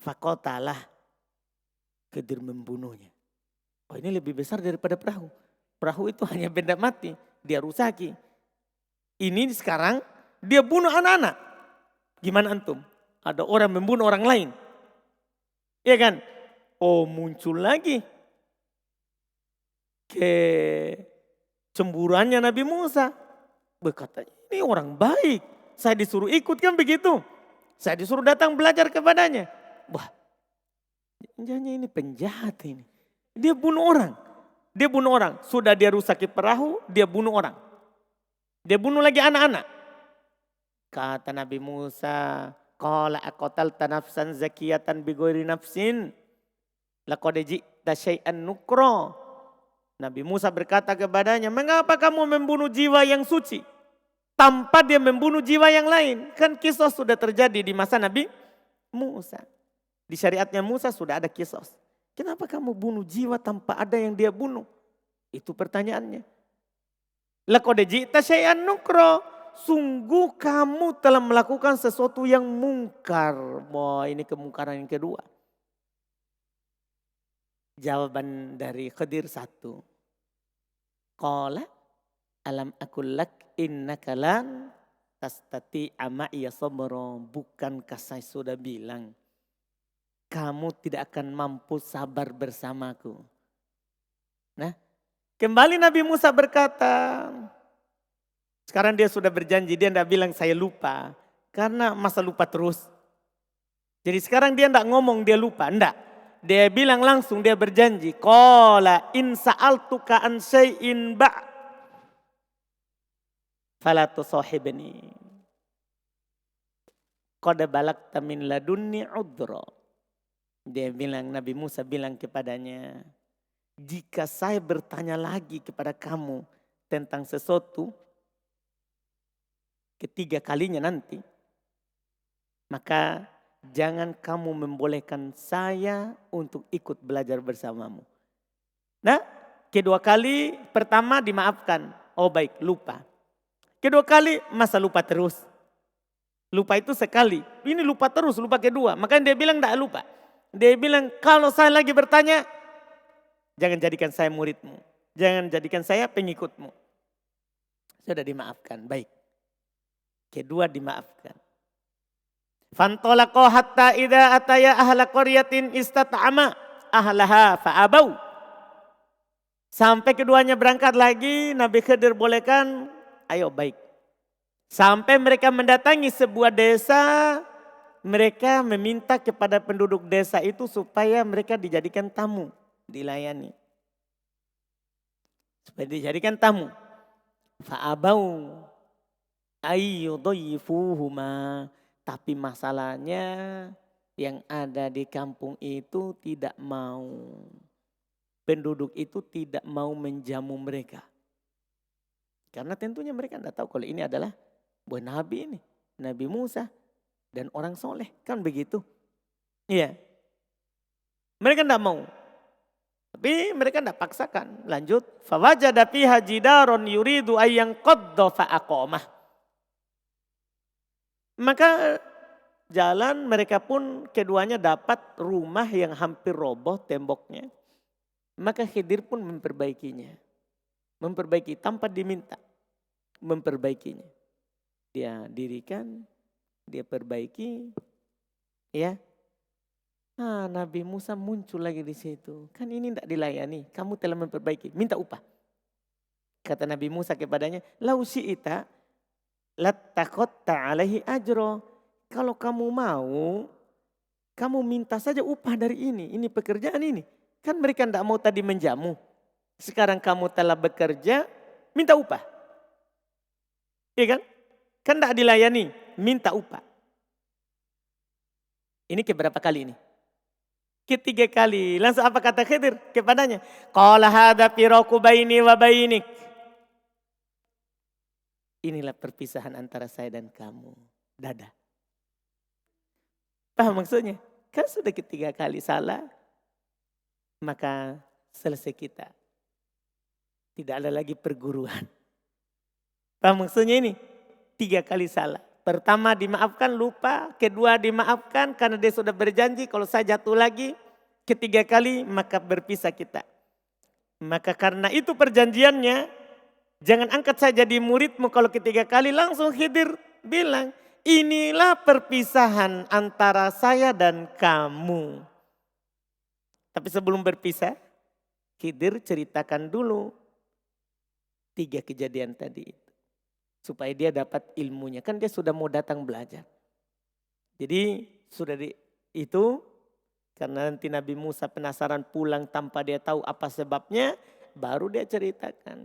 Faqatalah. Khidir membunuhnya. Oh ini lebih besar daripada perahu. Perahu itu hanya benda mati. Dia rusaki. Ini sekarang dia bunuh anak-anak. Gimana antum? Ada orang membunuh orang lain. Iya kan? Oh muncul lagi. Kecemburuannya Nabi Musa. Berkata ini orang baik. Saya disuruh ikut kan begitu. Saya disuruh datang belajar kepadanya. Wah. Jangan ini penjahat ini. Dia bunuh orang. Dia bunuh orang. Sudah dia rusaki perahu, dia bunuh orang. Dia bunuh lagi anak-anak. Kata Nabi Musa, qala aqatalta nafsan zakiyatan bighairi nafsin laqad ji'ta syai'an nukra. Nabi Musa berkata kepadanya, mengapa kamu membunuh jiwa yang suci tanpa dia membunuh jiwa yang lain? Kan kisos sudah terjadi di masa Nabi Musa. Di syariatnya Musa sudah ada kisos. Kenapa kamu bunuh jiwa tanpa ada yang dia bunuh? Itu pertanyaannya. Laqad ji'ta syai'an nukra. sungguh kamu telah melakukan sesuatu yang mungkar. Wah, ini kemungkaran yang kedua. Jawaban dari Khidir satu. Qala alam akul lak innaka lan tastati'a ma'iya sabra. Bukankah saya sudah bilang kamu tidak akan mampu sabar bersamaku. Nah, kembali Nabi Musa berkata, sekarang dia sudah berjanji, dia tidak bilang saya lupa. Karena masa lupa terus. Jadi sekarang dia tidak ngomong dia lupa, enggak. Dia bilang langsung, dia berjanji. Qala in sa'altuka an syai'in fala tusahibni. Qad balagta min ladunni udra. Dia bilang, Nabi Musa bilang kepadanya, jika saya bertanya lagi kepada kamu tentang sesuatu, ketiga kalinya nanti, maka jangan kamu membolehkan saya untuk ikut belajar bersamamu. Nah, kedua kali, pertama dimaafkan. Oh baik, lupa. Kedua kali, masa lupa terus. Lupa itu sekali, ini lupa terus, lupa kedua. Makanya dia bilang tidak lupa. Dia bilang, kalau saya lagi bertanya, jangan jadikan saya muridmu. Jangan jadikan saya pengikutmu. Sudah dimaafkan, baik. Kedua dimaafkan. Fantolaqo hatta idza ataya ahla qaryatin istata'ama ahlaha fa'abau. Sampai keduanya berangkat lagi, Nabi Khidir bolehkan, ayo baik. Sampai mereka mendatangi sebuah desa, mereka meminta kepada penduduk desa itu supaya mereka dijadikan tamu, dilayani. Supaya dijadikan tamu. Fa'abau ayyudhifuhuma. Tapi masalahnya yang ada di kampung itu tidak mau. Penduduk itu tidak mau menjamu mereka. Karena tentunya mereka tidak tahu kalau ini adalah buah Nabi ini. Nabi Musa. Dan orang soleh, kan begitu. Iya. Mereka tidak mau. Tapi mereka tidak paksakan. Lanjut. Fawajada fiha jidaron yuridu ayyang qadda fa'aqamah. Maka jalan mereka pun keduanya dapat rumah yang hampir roboh temboknya. Maka Khidir pun memperbaikinya. Memperbaiki tanpa diminta. Memperbaikinya. Dia dirikan. Dia perbaiki, ya. Nabi Musa muncul lagi di situ. Kan ini tidak dilayani, kamu telah memperbaiki, minta upah. Kata Nabi Musa kepadanya, lau syi'ita lattaqatta alaihi ajro. Kalau kamu mau, kamu minta saja upah dari ini pekerjaan ini. Kan mereka tidak mau tadi menjamu. Sekarang kamu telah bekerja, minta upah. Iya kan? Kan tidak dilayani, minta upah. Ini keberapa kali ini? Ketiga kali. Langsung apa kata Khidir kepadanya? Qala hadza firaqu baini wa bainik. Inilah perpisahan antara saya dan kamu. Dadah. Paham maksudnya? Kan sudah ketiga kali salah. Maka selesai kita. Tidak ada lagi perguruan. Paham maksudnya ini? 3 kali salah. Pertama dimaafkan lupa, kedua dimaafkan karena dia sudah berjanji kalau saya jatuh lagi, ketiga kali maka berpisah kita. Maka karena itu perjanjiannya, jangan angkat saya jadi muridmu kalau ketiga kali. Langsung Khidir bilang, inilah perpisahan antara saya dan kamu. Tapi sebelum berpisah, Khidir ceritakan dulu 3 kejadian tadi itu. Supaya dia dapat ilmunya. Kan dia sudah mau datang belajar. Jadi sudah itu karena nanti Nabi Musa penasaran pulang tanpa dia tahu apa sebabnya. Baru dia ceritakan.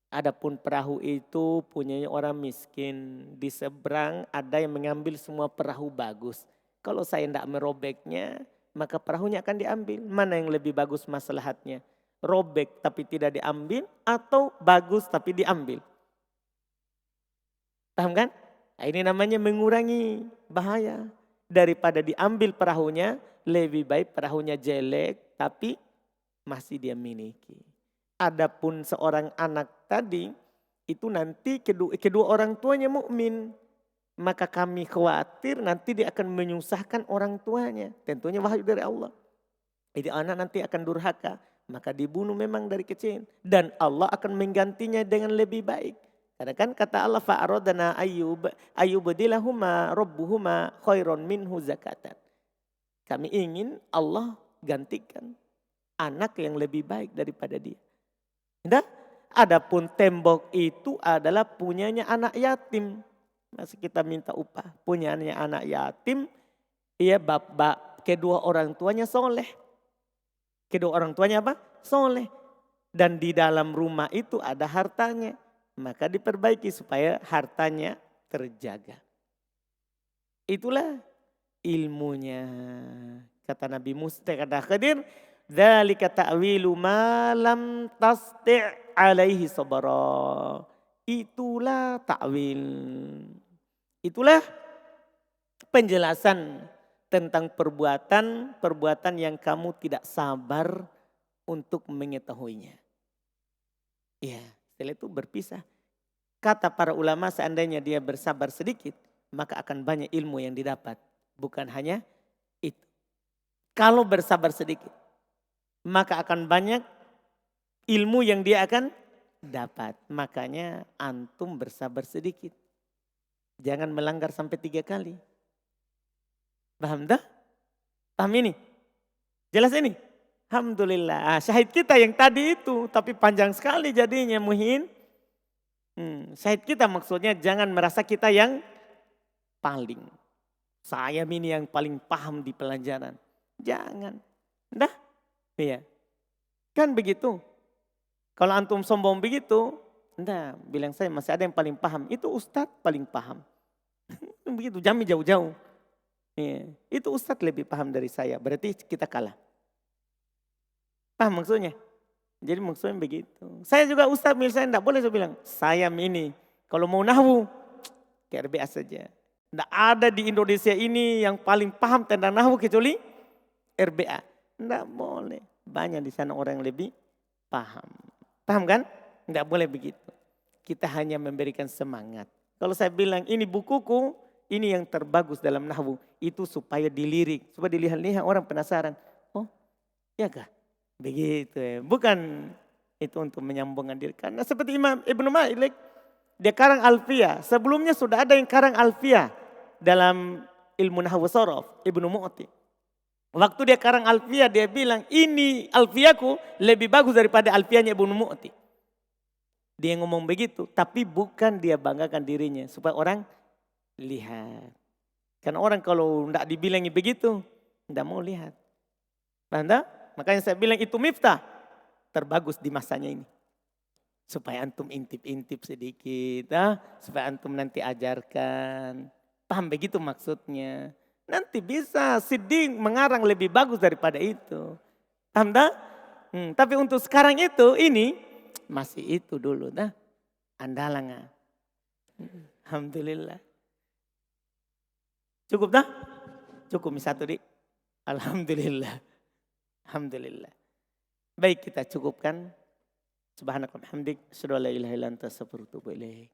Adapun perahu itu punyanya orang miskin. Di seberang ada yang mengambil semua perahu bagus. Kalau saya tidak merobeknya maka perahunya akan diambil. Mana yang lebih bagus maslahatnya? Robek tapi tidak diambil atau bagus tapi diambil? Paham kan? Nah, ini namanya mengurangi bahaya. Daripada diambil perahunya, lebih baik perahunya jelek tapi masih dia miliki. Adapun seorang anak tadi itu nanti kedua orang tuanya mukmin. Maka kami khawatir nanti dia akan menyusahkan orang tuanya. Tentunya wahyu dari Allah. Jadi anak nanti akan durhaka. Maka dibunuh memang dari kecil. Dan Allah akan menggantinya dengan lebih baik. Karena kan kata Allah fa'aradana ayyubdilahuma rabbuhuma khairon minhu zakatan. Kami ingin Allah gantikan anak yang lebih baik daripada dia. Nah, adapun tembok itu adalah punyanya anak yatim. Masih kita minta upah. Punyanya anak yatim, ia bapak kedua orang tuanya soleh. Kedua orang tuanya apa? Soleh. Dan di dalam rumah itu ada hartanya. Maka diperbaiki supaya hartanya terjaga. Itulah ilmunya. Kata Nabi Musa, kata Khidir, dzalika ta'wilu ma lam tasti' alaihi sabara. Itulah ta'wil. Itulah penjelasan tentang perbuatan yang kamu tidak sabar untuk mengetahuinya. Ya, setelah itu berpisah. Kata para ulama seandainya dia bersabar sedikit, maka akan banyak ilmu yang didapat. Bukan hanya itu. Kalau bersabar sedikit, maka akan banyak ilmu yang dia akan dapat. Makanya antum bersabar sedikit. Jangan melanggar sampai 3 kali. Paham dah? Paham ini? Jelas ini? Alhamdulillah. Syahid kita yang tadi itu. Tapi panjang sekali jadinya Muhin. Syahid kita maksudnya jangan merasa kita yang paling. Saya ini yang paling paham di pelajaran. Jangan. Dah? Iya. Kan begitu. Kalau antum sombong begitu. Nah, bilang saya masih ada yang paling paham. Itu ustadz paling paham. Begitu, jami jauh-jauh. Ya, itu ustadz lebih paham dari saya. Berarti kita kalah. Paham maksudnya? Jadi maksudnya begitu. Saya juga ustadz misalnya tidak boleh saya bilang. Saya ini kalau mau nahwu, ke RBA saja. Tidak ada di Indonesia ini yang paling paham tentang nahwu kecuali RBA. Tidak boleh. Banyak di sana orang yang lebih paham. Paham kan? Tidak boleh begitu. Kita hanya memberikan semangat. Kalau saya bilang ini bukuku, ini yang terbagus dalam nahwu. Itu supaya dilirik, supaya dilihat-lihat orang penasaran. Oh, ya kah? Begitu ya. Bukan itu untuk menyambungkan diri. Karena seperti Imam Ibnu Malik, dia karang Alfiyah. Sebelumnya sudah ada yang karang Alfiyah dalam ilmu nahwu sorof, Ibnu Mu'ti. Waktu dia karang Alfiyah, dia bilang ini Alfiyahku lebih bagus daripada Alfiyahnya Ibnu Mu'ti. Dia ngomong begitu, tapi bukan dia banggakan dirinya supaya orang lihat. Karena orang kalau tidak dibilangi begitu, tidak mau lihat. Paham tak? Makanya saya bilang itu miftah terbagus di masanya ini. Supaya antum intip-intip sedikit, supaya antum nanti ajarkan. Paham begitu maksudnya. Nanti bisa siddiq mengarang lebih bagus daripada itu. Paham tak? Tapi untuk sekarang itu, ini masih itu dulu dah. Andalangan. Alhamdulillah. Cukup dah? Cukup satu dik. Alhamdulillah. Alhamdulillah. Baik kita cukupkan. Subhanakallahumma hamdik. Asyhadu an la ilaha illa anta astaghfiruka wa atubu ilaik.